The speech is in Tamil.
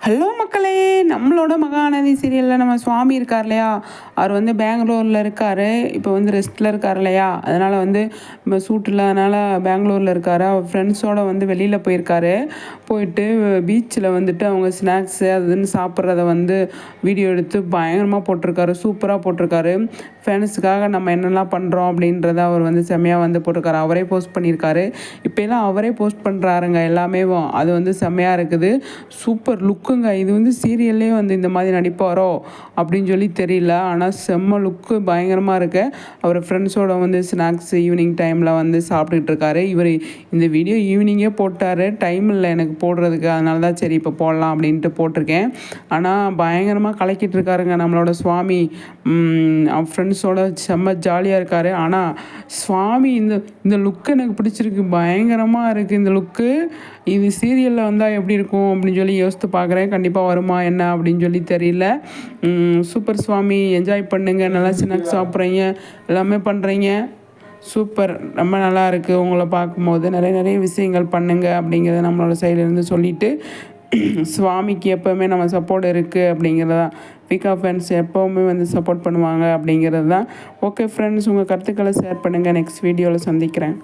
ஹலோ மக்களே, நம்மளோட மகாநதி சீரியலில் நம்ம சுவாமி இருக்கார் இல்லையா, அவர் வந்து பெங்களூரில் இருக்கார். இப்போ வந்து ரெஸ்ட்டில் இருக்கார் இல்லையா, அதனால் வந்து சூட் இல்லாதனால பெங்களூரில் இருக்கார். அவர் ஃப்ரெண்ட்ஸோடு வந்து வெளியில் போயிருக்காரு. போயிட்டு பீச்சில் வந்துட்டு அவங்க ஸ்நாக்ஸு அதுன்னு சாப்பிட்றத வந்து வீடியோ எடுத்து பயங்கரமாக போட்டிருக்காரு. சூப்பராக போட்டிருக்காரு. ஃபேன்ஸுக்காக நம்ம என்னெல்லாம் பண்ணுறோம் அப்படின்றத அவர் வந்து செம்மையாக வந்து போட்டிருக்காரு. அவரே போஸ்ட் பண்ணியிருக்காரு. இப்போலாம் அவரே போஸ்ட் பண்ணுறாருங்க எல்லாமே. அது வந்து செம்மையாக இருக்குது. சூப்பர் லுக்குங்க. இது வந்து சீரியல்லே வந்து இந்த மாதிரி நடிப்பாரோ அப்படின்னு சொல்லி தெரியல. ஆனால் செம்ம லுக்கு பயங்கரமாக இருக்கு. அவர் ஃப்ரெண்ட்ஸோட வந்து ஸ்நாக்ஸ் ஈவினிங் டைமில் வந்து சாப்பிட்டுக்கிட்டு இருக்காரு. இவர் இந்த வீடியோ ஈவினிங்கே போட்டார். டைம் இல்லை எனக்கு போடுறதுக்கு, அதனால தான் சரி இப்போ போடலாம் அப்படின்ட்டு போட்டிருக்கேன். ஆனால் பயங்கரமாக கலக்கிட்டு இருக்காருங்க நம்மளோட சுவாமி. ஃப்ரெண்ட்ஸோட செம்ம ஜாலியாக இருக்கார். ஆனால் சுவாமி இந்த லுக்கு எனக்கு பிடிச்சிருக்கு. பயங்கரமாக இருக்குது இந்த லுக்கு. இது சீரியலில் வந்தால் எப்படி இருக்கும் அப்படின்னு சொல்லி யோசித்து பார்க்குறேன். கண்டிப்பாக வருமா என்ன அப்படின்னு சொல்லி தெரியல. சூப்பர் சுவாமி, என்ஜாய் பண்ணுங்க. நல்லா ஸ்நாக்ஸ் சாப்பிட்றீங்க, எல்லாமே பண்ணுறீங்க. சூப்பர், ரொம்ப நல்லா இருக்குது. உங்களை பார்க்கும்போது நிறைய விஷயங்கள் பண்ணுங்கள் அப்படிங்கிறத நம்மளோட சைட்லேருந்து சொல்லிவிட்டு, சுவாமிக்கு எப்போவுமே நம்ம சப்போர்ட் இருக்குது அப்படிங்கிறதா, விகா ஃபேன்ஸ் எப்போவுமே வந்து சப்போர்ட் பண்ணுவாங்க அப்படிங்கிறது தான். ஓகே ஃப்ரெண்ட்ஸ், உங்கள் கருத்துக்களை ஷேர் பண்ணுங்கள். நெக்ஸ்ட் வீடியோவில் சந்திக்கிறேன்.